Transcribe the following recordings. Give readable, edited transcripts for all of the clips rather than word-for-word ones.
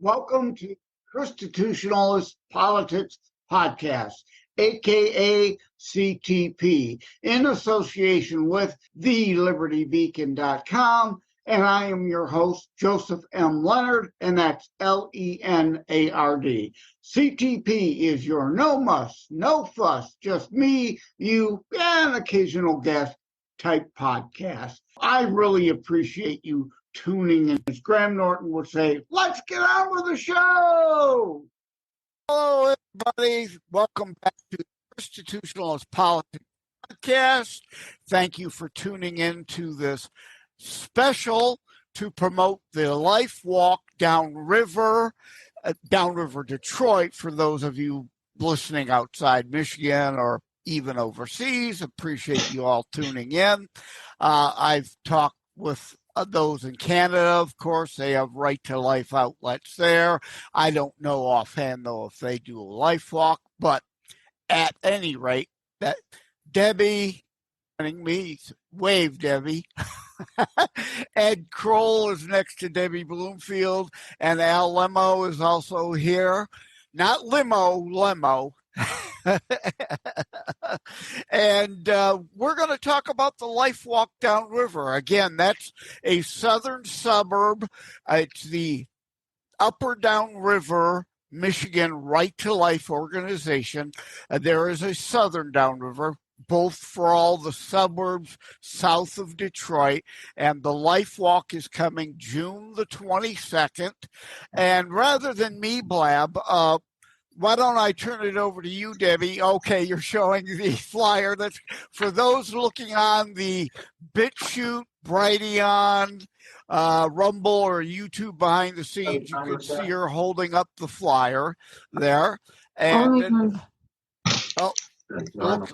Welcome to ChristiTutionalist Politics Podcast, aka CTP, in association with thelibertybeacon.com. And I am your host, Joseph M. Leonard, and that's Lenard. CTP is your no muss, no fuss, just me, you, and occasional guest type podcast. I really appreciate you tuning in. As Graham Norton would say, let's get on with the show. Hello, everybody. Welcome back to the ChristiTutionalist Politics Podcast. Thank you for tuning in to this special to promote the Life-Walk downriver Detroit, for those of you listening outside Michigan or even overseas. Appreciate you all tuning in. I've talked with those in Canada, of course. They have Right to Life outlets there. I don't know offhand, though, if they do a life walk, but at any rate, that Debbie, wave Debbie. Ed Kroll is next to Debbie Bloomfield, and Al Lemmo is also here. Not Lemmo. And we're going to talk about the Life-Walk downriver. Again, that's a southern suburb. It's the Upper Downriver Michigan Right to Life organization. There is a southern downriver, both for all the suburbs south of Detroit, and the Life-Walk is coming June the 22nd. And rather than me blab, why don't I turn it over to you, Debbie? Okay, you're showing the flyer. That's for those looking on the Bitchute, Brighteon, Rumble, or YouTube behind the scenes. You can see her holding up the flyer there. And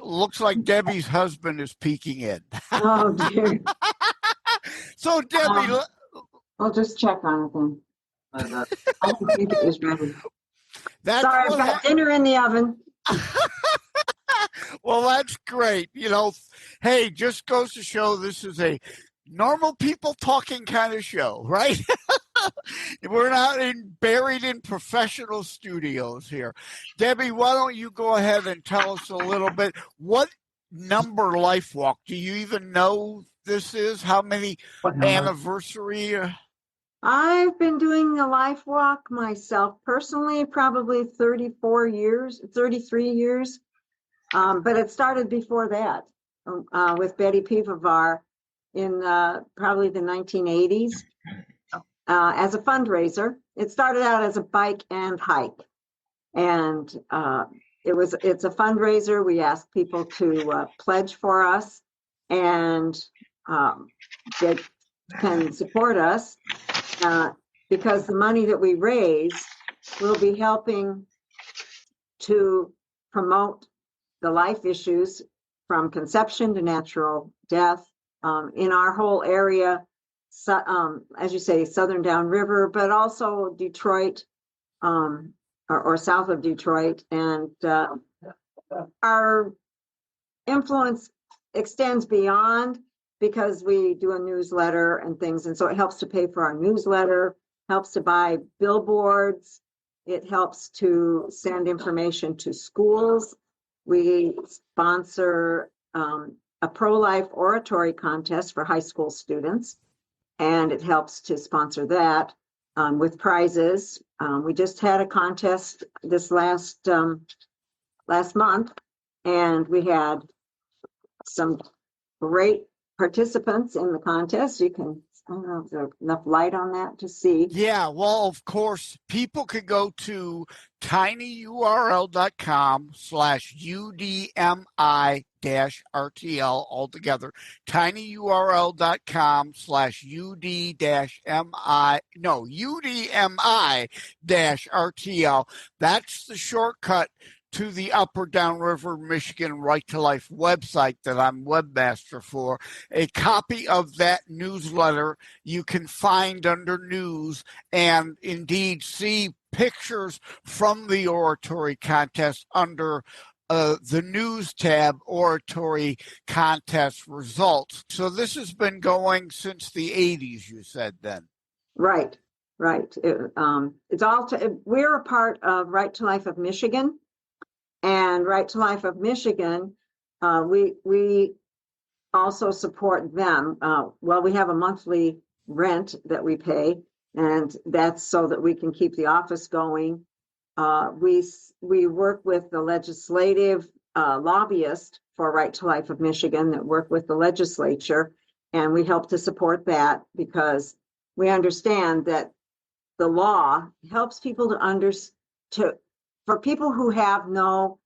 looks like Debbie's husband is peeking in. Oh, dear. So, Debbie... I'll just check on it then. I don't think it was ready. Sorry, I've got dinner in the oven. Well, that's great. You know, hey, just goes to show this is a normal people talking kind of show, right? We're not buried in professional studios here. Debbie, why don't you go ahead and tell us a little bit, what number Life-Walk? Do you even know this is? How many anniversary? I've been doing the Life-Walk myself personally, probably 33 years. But it started before that with Betty Pivovar in probably the 1980s as a fundraiser. It started out as a bike and hike. And it's a fundraiser. We ask people to pledge for us, and they can support us. Because the money that we raise will be helping to promote the life issues from conception to natural death in our whole area, as you say, southern downriver, but also Detroit or south of Detroit. And our influence extends beyond, because we do a newsletter and things. And so it helps to pay for our newsletter, helps to buy billboards. It helps to send information to schools. We sponsor a pro-life oratory contest for high school students, and it helps to sponsor that with prizes. We just had a contest this last month, and we had some great participants in the contest. You can, I don't know if there's enough light on that to see. Yeah, well, of course, people could go to tinyurl.com/UDMI-RTL altogether. UDMI-RTL. That's the shortcut to the Upper Downriver Michigan Right to Life website that I'm webmaster for. A copy of that newsletter you can find under news, and indeed see pictures from the oratory contest under the news tab, oratory contest results. So this has been going since the 80s, you said then. Right. Right. We're a part of Right to Life of Michigan, and Right to Life of Michigan, we also support them. Well, we have a monthly rent that we pay, and that's so that we can keep the office going. We work with the legislative lobbyist for Right to Life of Michigan that work with the legislature, and we help to support that because we understand that the law helps people for people who have no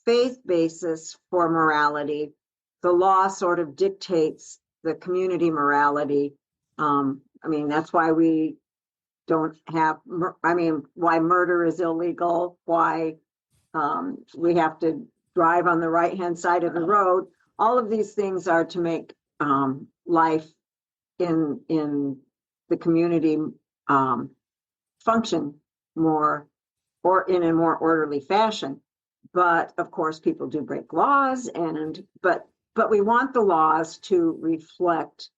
faith basis for morality. The law sort of dictates the community morality. That's why we don't have, why murder is illegal, why we have to drive on the right-hand side of the road. All of these things are to make life in the community function more, or in a more orderly fashion. But of course, people do break laws, but we want the laws to reflect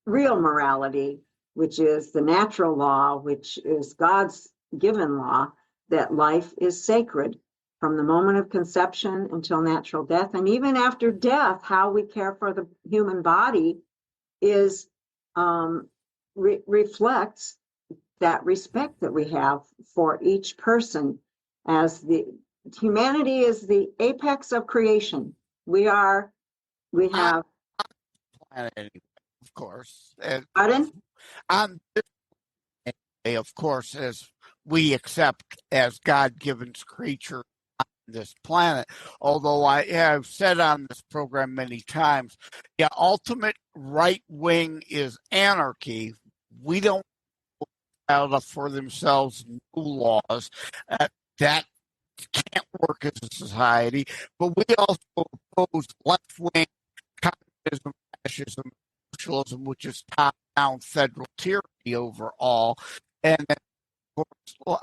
real morality, which is the natural law, which is God's given law, that life is sacred from the moment of conception until natural death. And even after death, how we care for the human body is reflects that respect that we have for each person, as the humanity is the apex of creation. We have planet anyway, of course. And pardon? on this day, of course, as we accept as God-given creature on this planet, although I have said on this program many times, the ultimate right wing is anarchy. We don't out for themselves new laws that can't work as a society, but we also oppose left-wing communism, fascism, socialism, which is top-down federal tyranny overall. And then, of course,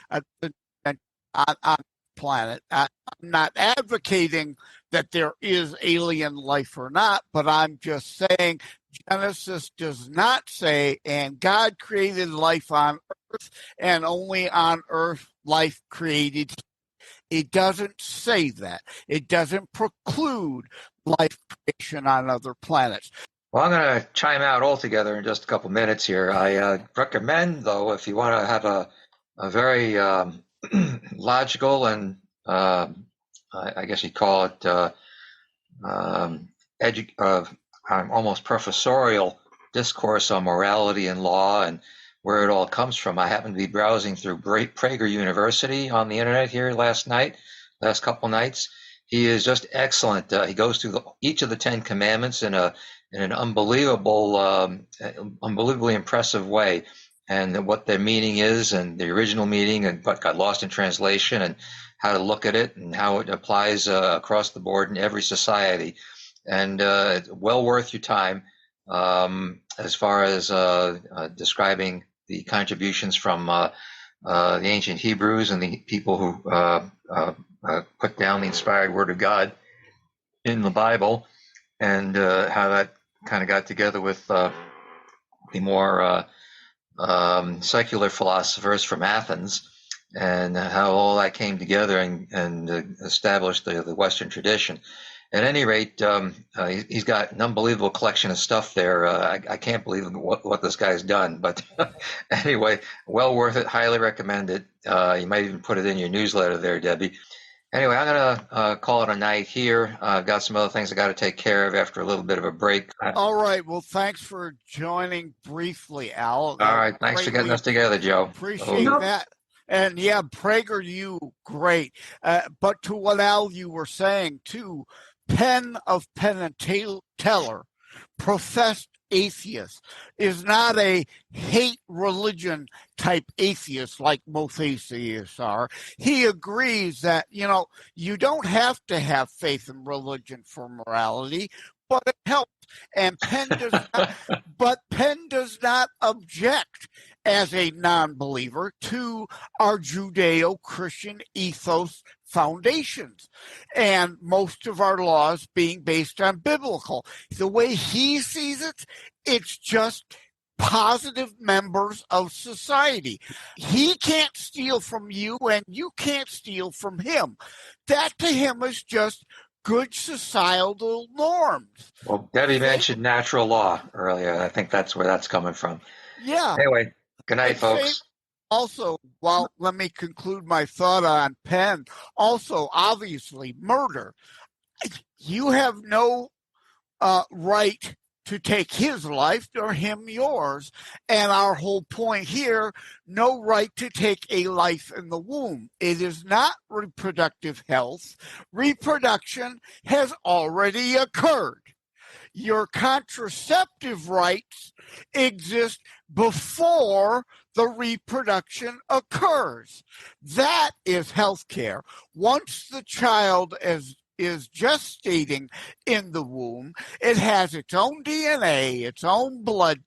on the planet, I'm not advocating that there is alien life or not, but I'm just saying Genesis does not say, and God created life on earth, and only on earth life created. It doesn't say that. It doesn't preclude life creation on other planets. Well, I'm going to chime out altogether in just a couple minutes here. I recommend, though, if you want to have a very logical and I guess you'd call it almost professorial discourse on morality and law and where it all comes from. I happened to be browsing through Prager University on the internet here last couple nights. He is just excellent. He goes through each of the 10 commandments in an unbelievably impressive way, and what their meaning is, and the original meaning, and what got lost in translation, and how to look at it, and how it applies across the board in every society. And it's well worth your time as far as describing the contributions from the ancient Hebrews and the people who put down the inspired Word of God in the Bible, and how that kind of got together with the more secular philosophers from Athens, and how all that came together and established the Western tradition. At any rate, he's got an unbelievable collection of stuff there. I can't believe what this guy's done, but anyway, well worth it. Highly recommend it. You might even put it in your newsletter there, Debbie. Anyway, I'm going to call it a night here. I've got some other things I got to take care of after a little bit of a break. All right. Well, thanks for joining briefly, Al. All right. Thanks for getting us together, Joe. Appreciate that. And yeah, Prager, you great. But to what Al, you were saying too, Penn of Penn and Teller, professed atheist, is not a hate religion type atheist like most atheists are. He agrees that, you don't have to have faith in religion for morality, but it helps. And Penn does not object as a non-believer to our Judeo-Christian ethos foundations, and most of our laws being based on biblical. The way he sees it, it's just positive members of society. He can't steal from you, and you can't steal from him. That to him is just good societal norms. Well, Debbie mentioned natural law earlier, and I think that's where that's coming from. Yeah. Anyway, good night, And folks. Also, well, let me conclude my thought on Penn. Also, obviously, murder. You have no right to take his life nor him yours. And our whole point here, no right to take a life in the womb. It is not reproductive health. Reproduction has already occurred. Your contraceptive rights exist before the reproduction occurs. That is health care. Once the child is gestating in the womb, it has its own DNA, its own blood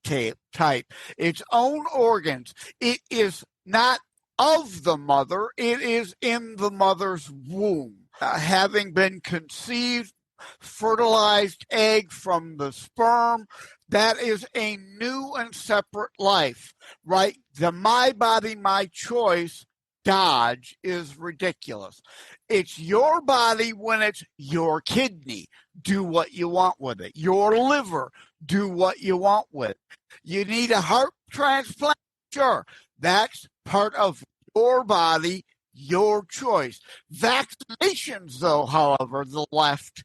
type, its own organs. It is not of the mother, it is in the mother's womb. Having been conceived, fertilized egg from the sperm, that is a new and separate life, right? The my body, my choice dodge is ridiculous. It's your body when it's your kidney. Do what you want with it. Your liver. Do what you want with it. You need a heart transplant? Sure. That's part of your body, your choice. Vaccinations, though, however, the left,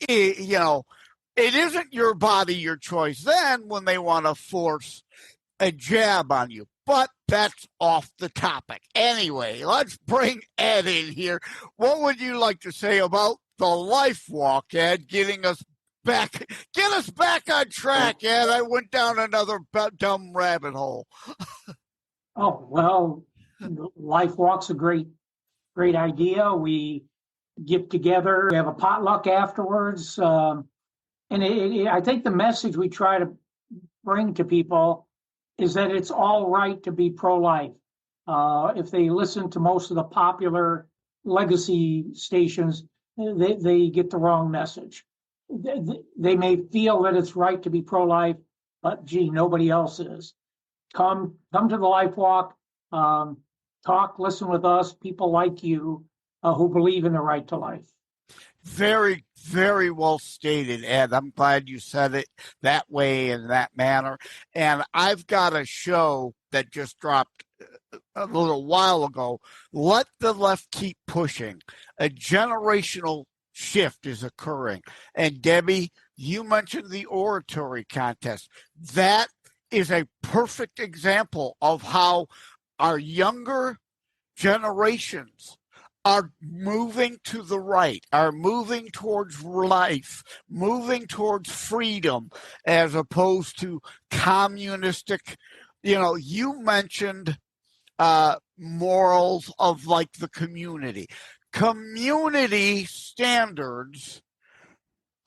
it isn't your body, your choice then when they want to force a jab on you. But that's off the topic. Anyway, let's bring Ed in here. What would you like to say about the Life-Walk, Ed, get us back on track, Ed? I went down another dumb rabbit hole. Oh, well, Life-Walk's a great idea. We get together, we have a potluck afterwards. And I think the message we try to bring to people is that it's all right to be pro-life. If they listen to most of the popular legacy stations, they get the wrong message. They may feel that it's right to be pro-life, but gee, nobody else is. Come to the Life-Walk, talk, listen with us, people like you who believe in the right to life. Very, very well stated, Ed. I'm glad you said it that way, in that manner. And I've got a show that just dropped a little while ago. Let the left keep pushing. A generational shift is occurring. And Debbie, you mentioned the oratory contest. That is a perfect example of how our younger generations are moving to the right, are moving towards life, moving towards freedom, as opposed to communistic. You mentioned morals of like the community. Community standards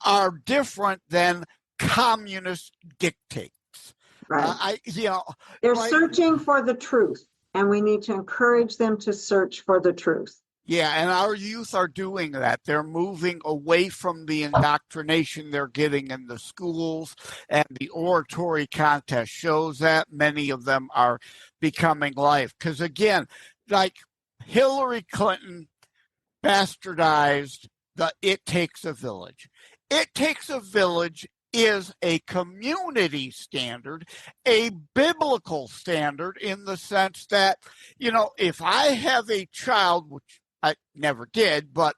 are different than communist dictates. Right. They're searching for the truth, and we need to encourage them to search for the truth. Yeah, and our youth are doing that. They're moving away from the indoctrination they're getting in the schools, and the oratory contest shows that. Many of them are becoming life. Because again, like Hillary Clinton bastardized the "it takes a village." It takes a village is a community standard, a biblical standard, in the sense that, if I have a child, which I never did, but,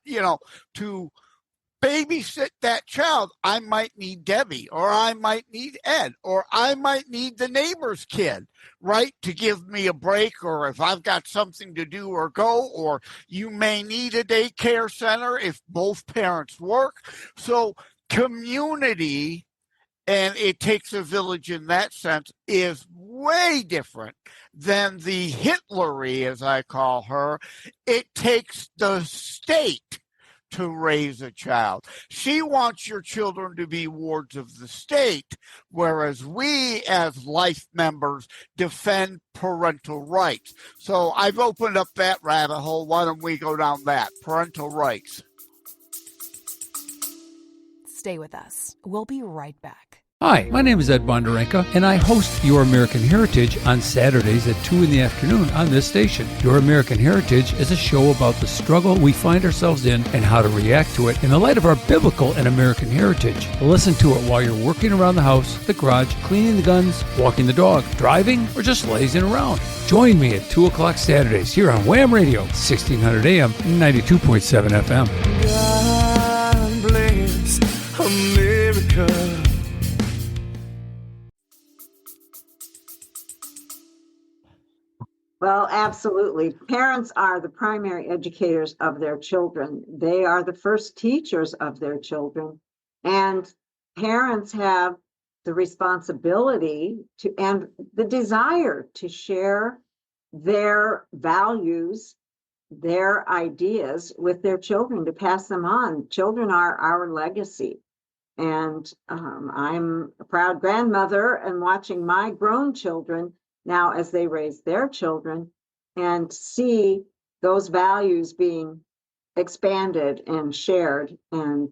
to babysit that child, I might need Debbie, or I might need Ed, or I might need the neighbor's kid, right, to give me a break, or if I've got something to do or go, or you may need a daycare center if both parents work. So community, and it takes a village in that sense, is way different than the Hitlery, as I call her. It takes the state to raise a child. She wants your children to be wards of the state, whereas we as life members defend parental rights. So I've opened up that rabbit hole. Why don't we go down that? Parental rights. Stay with us. We'll be right back. Hi, my name is Ed Bondarenka, and I host Your American Heritage on Saturdays at 2 in the afternoon on this station. Your American Heritage is a show about the struggle we find ourselves in and how to react to it in the light of our biblical and American heritage. Listen to it while you're working around the house, the garage, cleaning the guns, walking the dog, driving, or just lazing around. Join me at 2 o'clock Saturdays here on Wham Radio, 1600 AM, 92.7 FM. God bless America. Well, absolutely. Parents are the primary educators of their children. They are the first teachers of their children. And parents have the responsibility to and the desire to share their values, their ideas with their children, to pass them on. Children are our legacy. And I'm a proud grandmother and watching my grown children now as they raise their children and see those values being expanded and shared, and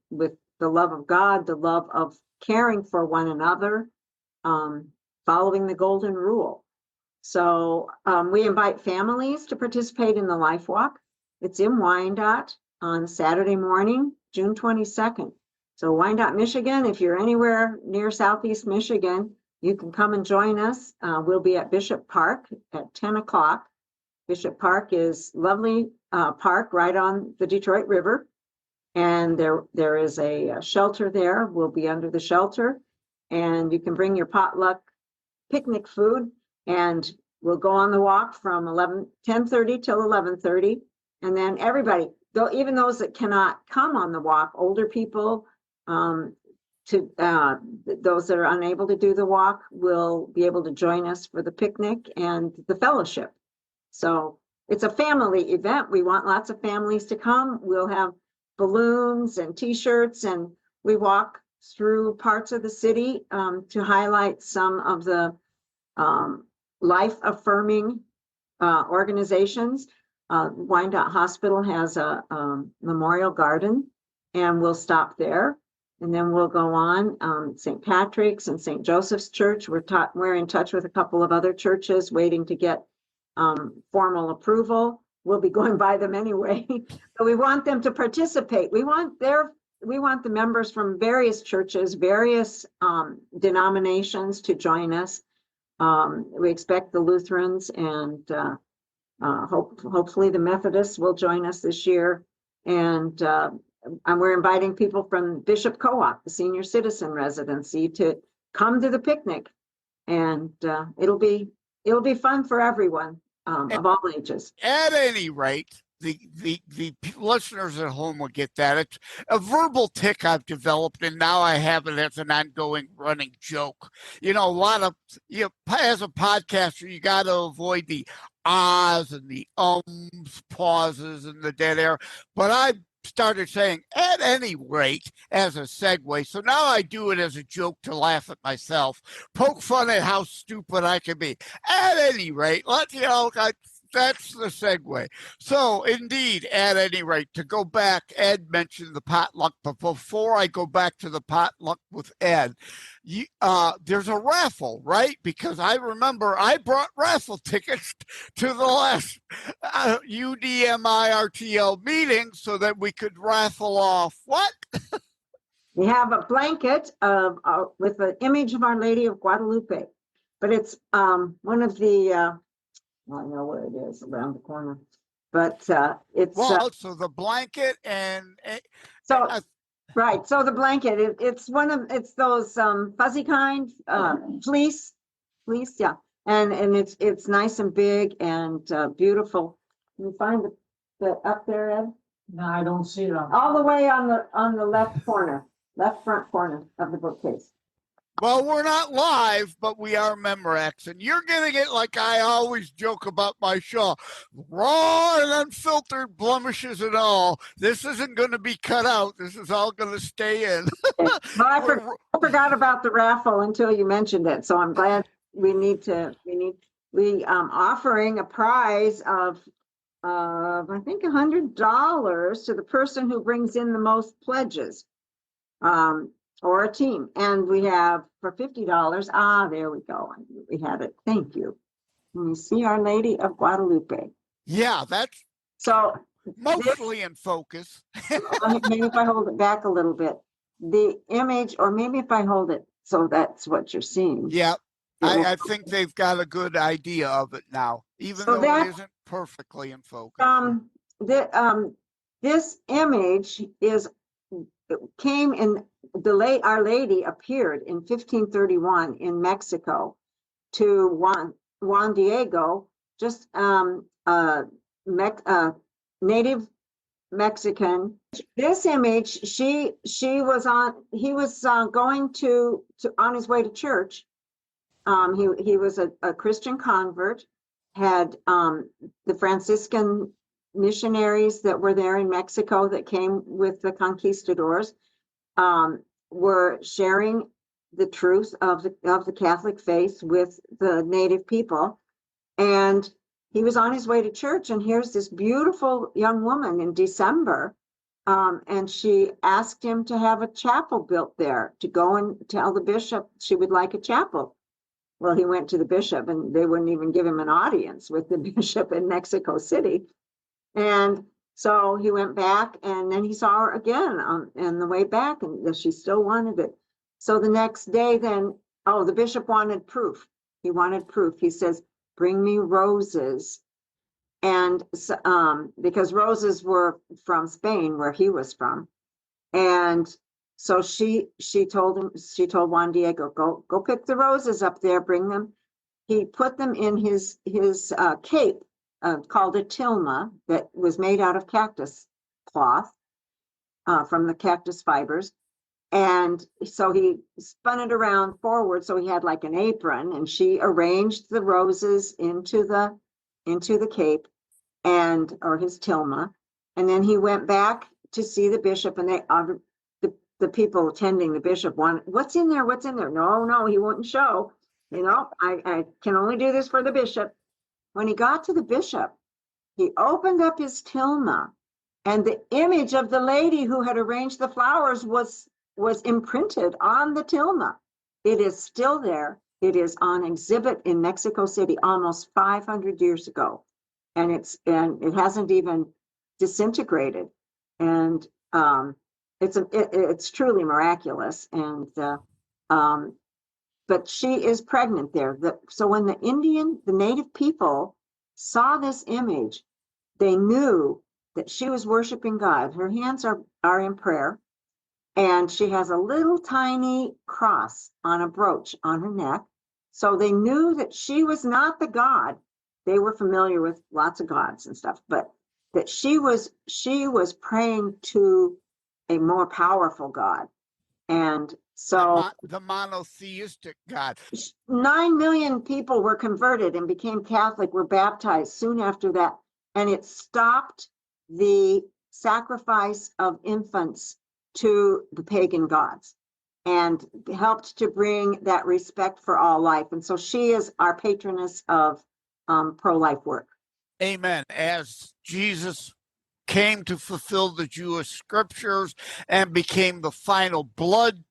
with the love of God, the love of caring for one another, following the golden rule. So we invite families to participate in the Life Walk. It's in Wyandotte on Saturday morning, June 22nd. So Wyandotte, Michigan, if you're anywhere near Southeast Michigan, you can come and join us. We'll be at Bishop Park at 10 o'clock. Bishop Park is lovely park right on the Detroit River. And there is a shelter there. We'll be under the shelter. And you can bring your potluck picnic food. And we'll go on the walk from 10:30 till 11:30. And then everybody, though, even those that cannot come on the walk, older people, those that are unable to do the walk will be able to join us for the picnic and the fellowship. So it's a family event. We want lots of families to come. We'll have balloons and t-shirts, and we walk through parts of the city to highlight some of the life-affirming organizations. Wyandotte Hospital has a memorial garden, and we'll stop there. And then we'll go on St. Patrick's and St. Joseph's Church. We're in touch with a couple of other churches waiting to get formal approval. We'll be going by them anyway. But we want them to participate. We want the members from various churches, various denominations to join us. We expect the Lutherans and hopefully the Methodists will join us this year. And we're inviting people from Bishop Co-op, the senior citizen residency, to come to the picnic, and it'll be fun for everyone of all ages. At any rate, the listeners at home will get that. It's a verbal tick I've developed, and now I have it as an ongoing running joke. A lot of, as a podcaster, you got to avoid the ahs and the ums, pauses, and the dead air. But I started saying at any rate as a segue. So now I do it as a joke to laugh at myself, poke fun at how stupid I can be. At any rate, that's the segue. So indeed, at any rate, to go back, Ed mentioned the potluck, but before I go back to the potluck with Ed, there's a raffle, right? Because I remember I brought raffle tickets to the last UDMI-RTL meeting so that we could raffle off what? We have a blanket with an image of Our Lady of Guadalupe, but it's one of the I know where it is, around the corner, but it's so the blanket right. So the blanket, it's those fuzzy kind fleece, yeah, and it's nice and big and beautiful. Can you find the up there, Ed? No, I don't see it all the way on the left front corner of the bookcase. Well, we're not live, but we are Memorex, and you're going to get, like I always joke about my show, raw and unfiltered blemishes and all. This isn't going to be cut out. This is all going to stay in. Well, I forgot about the raffle until you mentioned it, so I'm glad we offering a prize of I think $100 to the person who brings in the most pledges. or a team. And we have for $50. There we go. We had it. Thank you. And you see Our Lady of Guadalupe. Yeah, that's So mostly in focus. maybe if I hold it back a little bit, the image, or maybe if I hold it so that's what you're seeing. Yeah, I think they've got a good idea of it now, even So though it isn't perfectly in focus. This image came in Our Lady appeared in 1531 in Mexico to Juan Diego, just native Mexican. This image, he was going to on his way to church. He was a Christian convert, had the Franciscan missionaries that were there in Mexico that came with the conquistadors, were sharing the truth of the Catholic faith with the native people. And he was on his way to church, and here's this beautiful young woman in December, and she asked him to have a chapel built there, to go and tell the bishop she would like a chapel. Well, he went to the bishop, and they wouldn't even give him an audience with the bishop in Mexico City. And so he went back, and then he saw her again on the way back, and she still wanted it. So the next day then, the bishop wanted proof. He wanted proof. He says, bring me roses. And because roses were from Spain, where he was from. And so she told Juan Diego, go pick the roses up there, bring them. He put them in his cape, called a tilma, that was made out of cactus cloth, from the cactus fibers. And so he spun it around forward, so he had like an apron, and she arranged the roses into the cape or his tilma. And then he went back to see the bishop, and the people attending the bishop wanted, what's in there? No, he wouldn't show. I can only do this for the bishop. When he got to the bishop, he opened up his tilma, and the image of the lady who had arranged the flowers was imprinted on the tilma. It is still there. It is on exhibit in Mexico City almost 500 years ago, and it hasn't even disintegrated. And it's truly miraculous. And but she is pregnant there. So when the native people saw this image, they knew that she was worshiping God. Her hands are in prayer, and she has a little tiny cross on a brooch on her neck. So they knew that she was not the God. They were familiar with lots of gods and stuff, but that she was praying to a more powerful God. And so the monotheistic God. 9 million people were converted and became Catholic, were baptized soon after that. And it stopped the sacrifice of infants to the pagan gods and helped to bring that respect for all life. And so she is our patroness of pro-life work. Amen. As Jesus came to fulfill the Jewish scriptures and became the final blood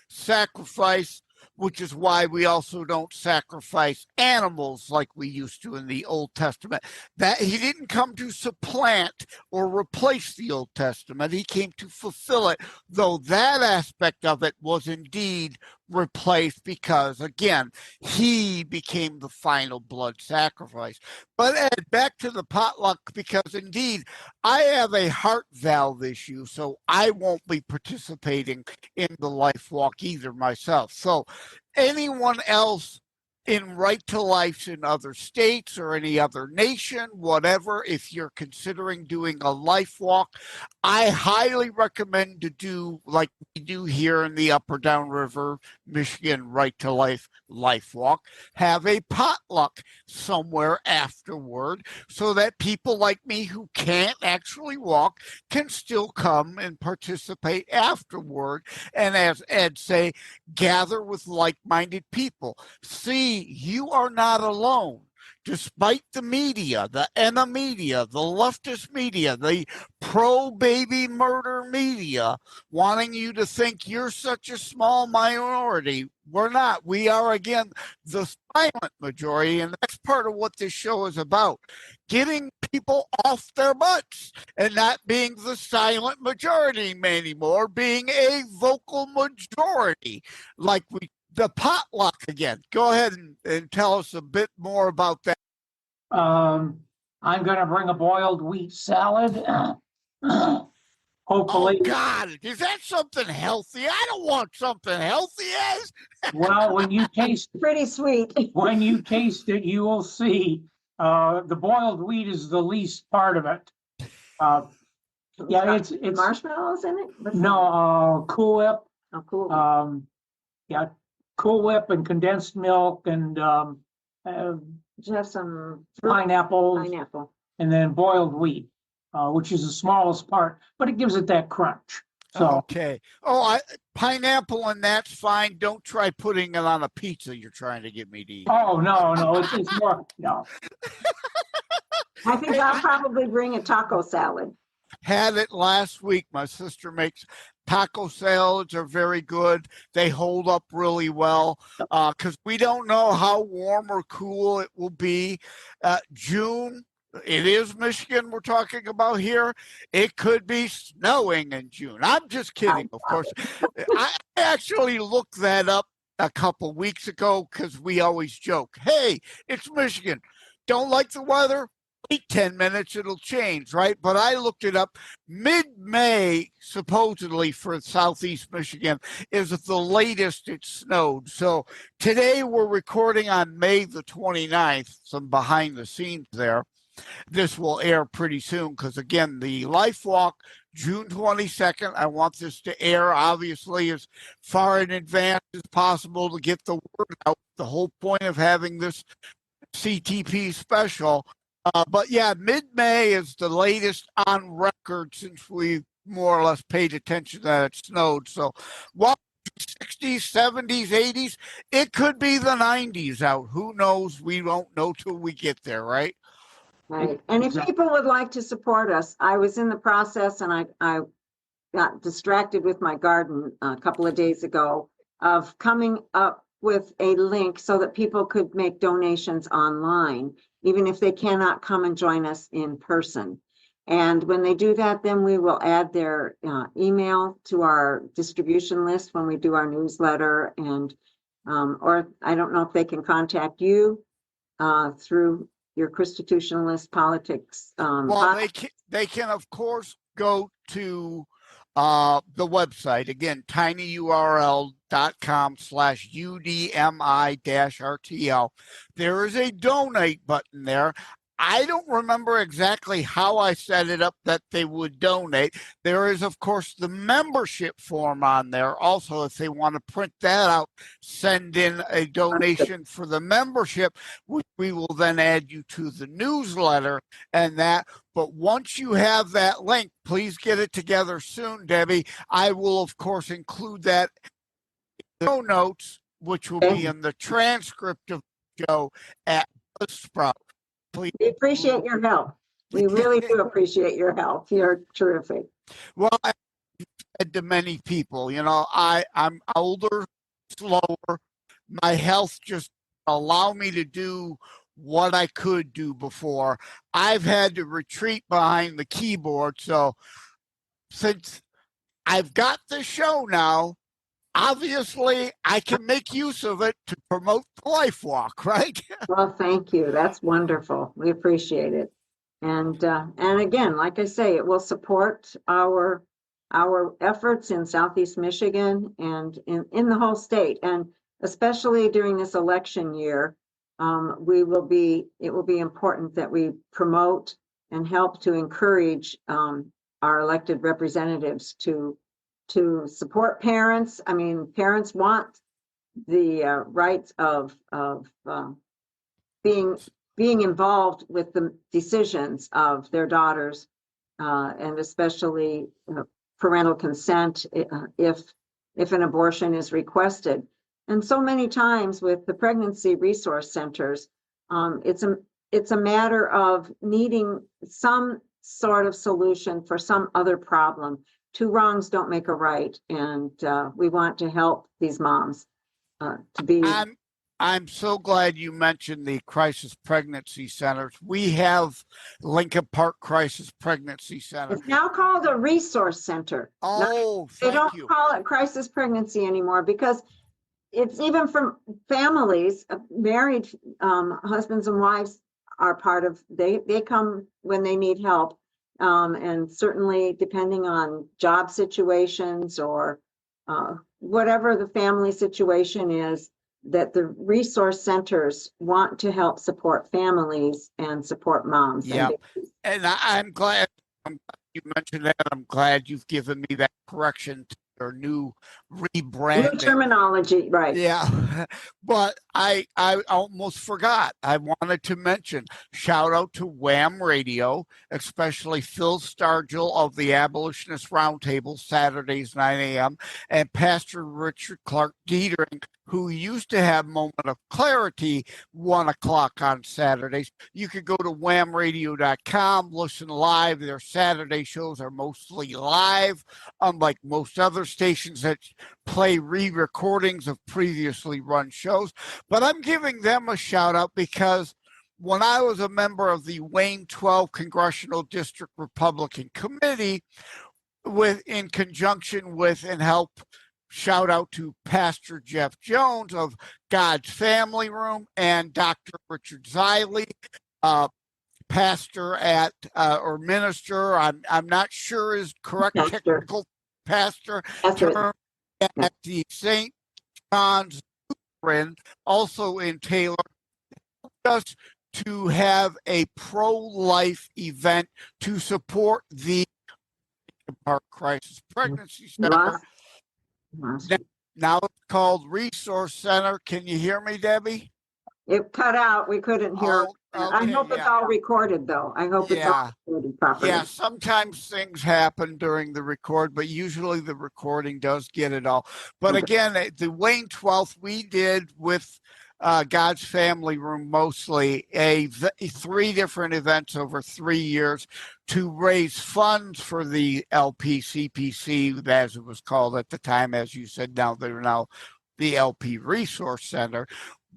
sacrifice, which is why we also don't sacrifice animals like we used to in the Old Testament. That he didn't come to supplant or replace the Old Testament. He came to fulfill it, though that aspect of it was indeed replaced because, again, he became the final blood sacrifice. But Ed, back to the potluck, because indeed I have a heart valve issue, so I won't be participating in the Life Walk either myself. So anyone else in Right to Life in other states or any other nation, whatever, if you're considering doing a Life Walk, I highly recommend to do like we do here in the Upper Downriver, Michigan Right to Life Walk, have a potluck somewhere afterward so that people like me who can't actually walk can still come and participate afterward. And as Ed say, gather with like-minded people. See, you are not alone. despite the media, the ENA media, the leftist media, the pro-baby murder media, wanting you to think you're such a small minority. We're not. We are, again, the silent majority, and that's part of what this show is about. Getting people off their butts and not being the silent majority anymore, being a vocal majority, like the potluck again. Go ahead and tell us a bit more about that. I'm going to bring a boiled wheat salad. Hopefully. Oh, God, is that something healthy? I don't want something healthy as. Well, when you taste Pretty sweet. when you taste it, you will see the boiled wheat is the least part of it. Yeah, it's marshmallows in it? no Cool Whip. Oh, cool. Yeah, Cool Whip and condensed milk and Did you have some pineapple and then boiled wheat, which is the smallest part, but it gives it that crunch. So Okay. Oh, pineapple and that's fine. Don't try putting it on a pizza you're trying to get me to eat. oh no, it's more no. I think I'll probably bring a taco salad. Had it last week. My sister makes taco salads, are very good. They hold up really well because we don't know how warm or cool it will be. June, it is Michigan we're talking about here. It could be snowing in June. I'm just kidding, of course. I actually looked that up a couple weeks ago because we always joke, hey, it's Michigan. Don't like the weather? Wait 10 minutes, it'll change, right? But I looked it up. Mid-May, supposedly for Southeast Michigan, is the latest it snowed. So today we're recording on May the 29th, some behind the scenes there. This will air pretty soon because, again, the Life-Walk, June 22nd. I want this to air, obviously, as far in advance as possible to get the word out. The whole point of having this CTP special. But yeah, mid-May is the latest on record since we more or less paid attention that it snowed. So while 60s, 70s, 80s, it could be the 90s out. Who knows? We won't know till we get there, right? Right. And if people would like to support us, I was in the process and I got distracted with my garden a couple of days ago of coming up with a link so that people could make donations online, even if they cannot come and join us in person. And when they do that, then we will add their email to our distribution list when we do our newsletter. And or I don't know if they can contact you through your ChristiTutionalist politics. Well, they can, of course, go to the website, again, tinyurl.com/UDMI-RTL. There is a donate button there. I don't remember exactly how I set it up that they would donate. There is, of course, the membership form on there. Also, if they want to print that out, send in a donation for the membership, which we will then add you to the newsletter and that. But once you have that link, please get it together soon, Debbie. I will, of course, include that in the show notes, which will be in the transcript of the show at Buzzsprout. We appreciate your help. We really do appreciate your help. You're terrific. Well, I've said to many people, you know, I'm older, slower. My health just allow me to do what I could do before. I've had to retreat behind the keyboard. So since I've got the show now, obviously I can make use of it to promote the Life-Walk, right? Well, thank you. That's wonderful. We appreciate it. And again, like I say, it will support our efforts in Southeast Michigan and in the whole state. And especially during this election year, it will be important that we promote and help to encourage our elected representatives to support parents. I mean, parents want the rights of being involved with the decisions of their daughters, and especially parental consent if an abortion is requested. And so many times with the pregnancy resource centers, it's it's a matter of needing some sort of solution for some other problem. Two wrongs don't make a right, and we want to help these moms to be. I'm so glad you mentioned the crisis pregnancy centers. We have Lincoln Park Crisis Pregnancy Center. It's now called a resource center. Oh, They thank don't you. call it crisis pregnancy anymore because it's even from families, married husbands and wives are part of, they come when they need help. And certainly depending on job situations or whatever the family situation is, that the resource centers want to help support families and support moms. Yeah, and I'm glad you mentioned that. I'm glad you've given me that correction to your new rebranding. New terminology, right. Yeah, but I almost forgot. I wanted to mention, shout out to Wham Radio, especially Phil Stargill of the Abolitionist Roundtable, Saturdays, 9 a.m., and Pastor Richard Clark Dietering, who used to have Moment of Clarity, 1 o'clock on Saturdays. You could go to whamradio.com, listen live. Their Saturday shows are mostly live, unlike most other stations that play re-recordings of previously run shows. But I'm giving them a shout out because when I was a member of the Wayne 12 Congressional District Republican Committee, in conjunction with and help, shout out to Pastor Jeff Jones of God's Family Room and Dr. Richard Ziley, pastor at or minister. I'm not sure is correct technical pastor term at the St. John's Lutheran, also in Taylor, just to have a pro-life event to support the Park Crisis Pregnancy Center. Now it's called Resource Center. Can you hear me, Debbie? It cut out. We couldn't hear. I hope it's all recorded, though. I hope it's all recorded properly. Yeah, sometimes things happen during the record, but usually the recording does get it all. But again, the Wayne 12th, we did with God's Family Room mostly 3 different events over 3 years to raise funds for the LPCPC, as it was called at the time. As you said, now they're now the LP Resource Center,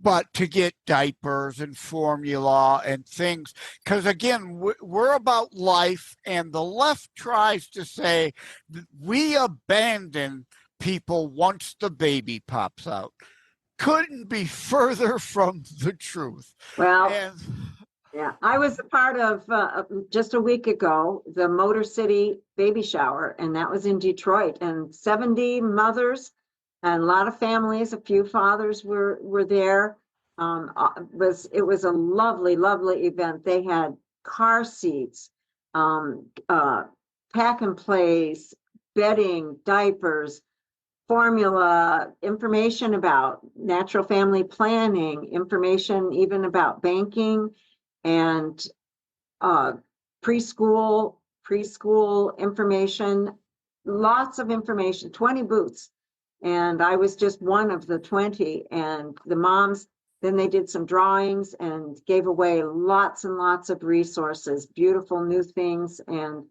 but to get diapers and formula and things. Because again, we're about life, and the left tries to say that we abandon people once the baby pops out. Couldn't be further from the truth. Well, yeah, I was a part of just a week ago, the Motor City baby shower, and that was in Detroit, and 70 mothers and a lot of families, a few fathers were there. It was a lovely, lovely event. They had car seats, pack and plays, bedding, diapers, formula, information about natural family planning, information even about banking, and preschool information, lots of information, 20 booths. And I was just one of the 20. And the moms, then they did some drawings and gave away lots and lots of resources, beautiful new things, and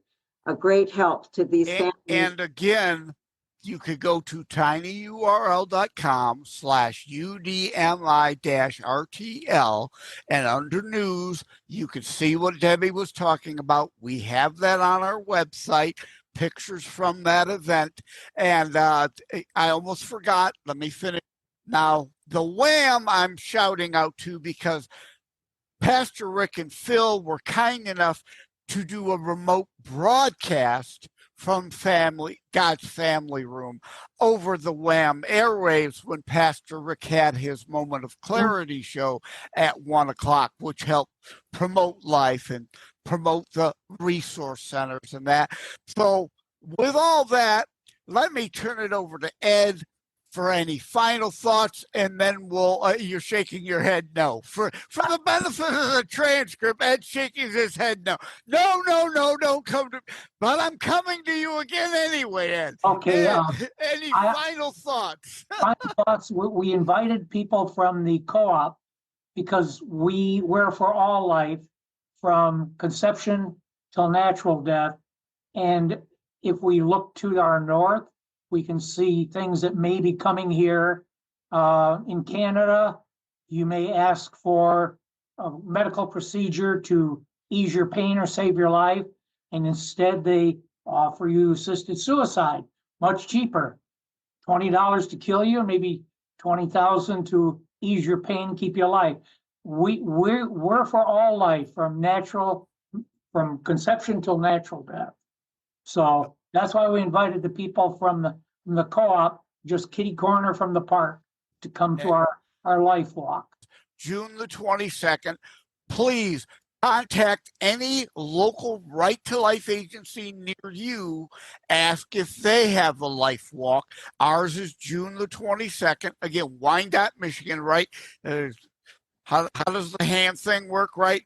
a great help to these families. And again, you could go to tinyurl.com/UDMI-RTL, and under news, you can see what Debbie was talking about. We have that on our website, pictures from that event. And I almost forgot. Let me finish. Now, the Wham I'm shouting out to because Pastor Rick and Phil were kind enough to do a remote broadcast from God's Family Room over the Wham airwaves when Pastor Rick had his Moment of Clarity show at 1 o'clock, which helped promote life and promote the resource centers and that. So with all that, let me turn it over to Ed for any final thoughts, and then we'll, you're shaking your head no. For the benefit of the transcript, Ed shaking his head no. No, don't come to me. But I'm coming to you again anyway, Ed. Okay. Ed, any final thoughts? Final thoughts. We invited people from the co-op because we're for all life from conception till natural death. And if we look to our north, we can see things that may be coming here. In Canada, you may ask for a medical procedure to ease your pain or save your life, and instead they offer you assisted suicide, much cheaper, $20 to kill you, maybe 20,000 to ease your pain, keep you alive. We're for all life from conception till natural death. So that's why we invited the people from the co-op, just kitty corner from the park, to come to our life walk. June the 22nd. Please contact any local Right to Life agency near you. Ask if they have a life walk. Ours is June the 22nd. Again, Wyandotte, Michigan, right? How does the hand thing work, right?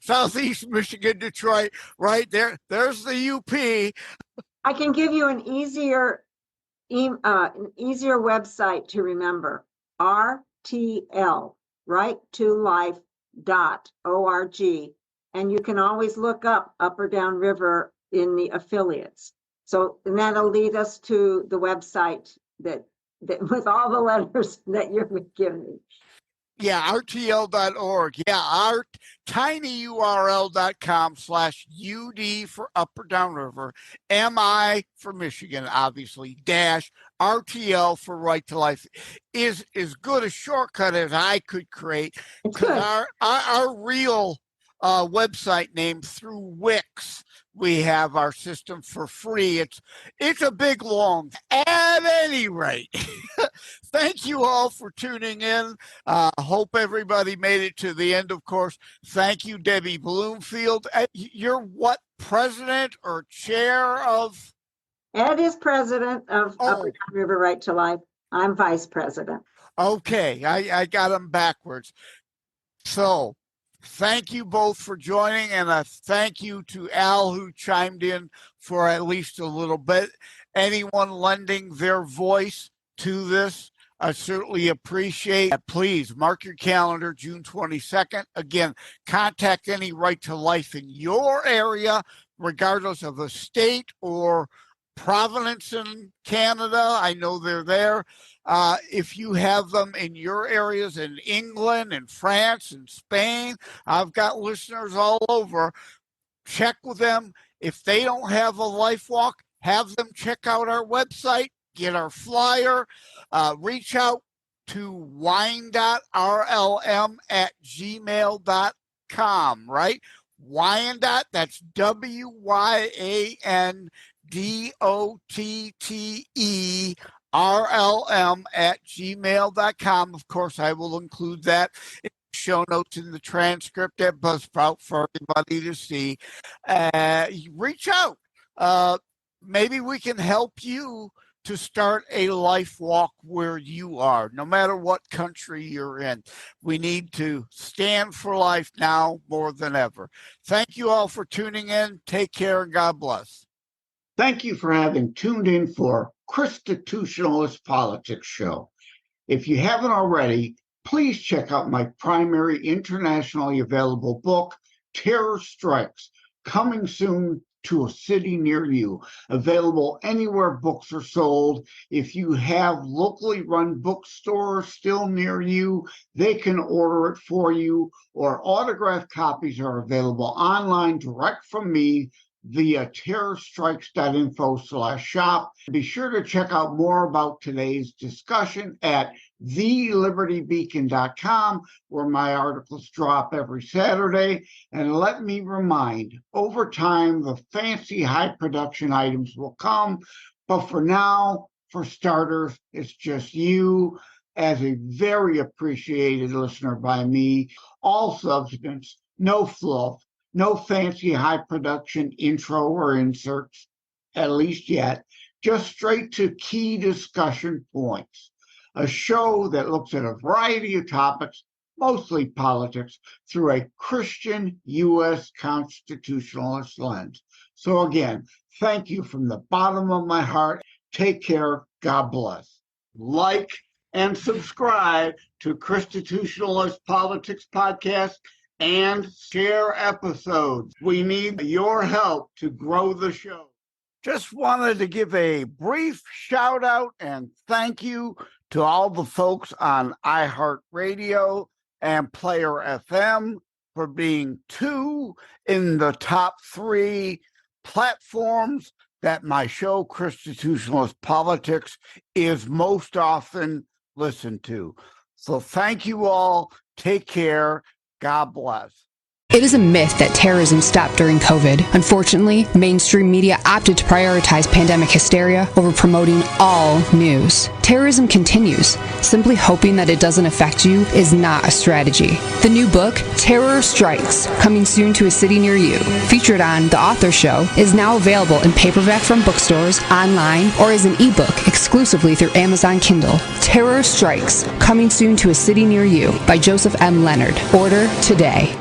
Southeast Michigan, Detroit, right there. There's the UP. I can give you an easier website to remember. RTL, righttolife.org. And you can always look up or down river in the affiliates. So, and that'll lead us to the website that with all the letters that you're giving me. Yeah, RTL.org. Yeah, our tinyurl.com/UD for up or down river, MI for Michigan, obviously, -RTL for Right to Life is as good a shortcut as I could create. Because our real website name through Wix, we have our system for free. It's a big long. At any rate, thank you all for tuning in. Hope everybody made it to the end, of course. Thank you, Debbie Bloomfield. You're what, president or chair of? Ed is president of Up or Down River Right to Life. I'm vice president. Okay, I got them backwards. So, thank you both for joining, and a thank you to Al, who chimed in for at least a little bit. Anyone lending their voice to this, I certainly appreciate it. Please mark your calendar, June 22nd. Again, contact any Right to Life in your area, regardless of a state or province in Canada. I know they're there. If you have them in your areas in England and France and Spain, I've got listeners all over. Check with them. If they don't have a life walk, have them check out our website, get our flyer, reach out to wyandotrlm@gmail.com, right? Wyandotte, that's WYANDOTTERLM@gmail.com. Of course, I will include that in the show notes in the transcript at Buzzsprout for everybody to see. Reach out. Maybe we can help you to start a life walk where you are, no matter what country you're in. We need to stand for life now more than ever. Thank you all for tuning in. Take care and God bless. Thank you for having tuned in for ChristiTutionalist Politics Show. If you haven't already, please check out my primary internationally available book, Terror Strikes, coming soon to a city near you, available anywhere books are sold. If you have locally run bookstores still near you, they can order it for you, or autographed copies are available online direct from me via terrorstrikes.info/shop. Be sure to check out more about today's discussion at thelibertybeacon.com, where my articles drop every Saturday. And let me remind, over time, the fancy high production items will come. But for now, for starters, it's just you as a very appreciated listener by me. All substance, no fluff, no fancy high production intro or inserts, at least yet, just straight to key discussion points. A show that looks at a variety of topics, mostly politics, through a Christian U.S. constitutionalist lens. So again, thank you from the bottom of my heart. Take care. God bless. Like, and subscribe to ChristiTutionalist Politics Podcast and share episodes. We need your help to grow the show. Just wanted to give a brief shout out and thank you to all the folks on iHeartRadio and Player FM for being 2 in the top 3 platforms that my show, ChristiTutionalist Politics, is most often listened to. So thank you all. Take care. God bless. It is a myth that terrorism stopped during COVID. Unfortunately, mainstream media opted to prioritize pandemic hysteria over promoting all news. Terrorism continues. Simply hoping that it doesn't affect you is not a strategy. The new book, Terror Strikes, coming soon to a city near you, featured on The Author Show, is now available in paperback from bookstores, online, or as an ebook exclusively through Amazon Kindle. Terror Strikes, coming soon to a city near you by Joseph M. Leonard. Order today.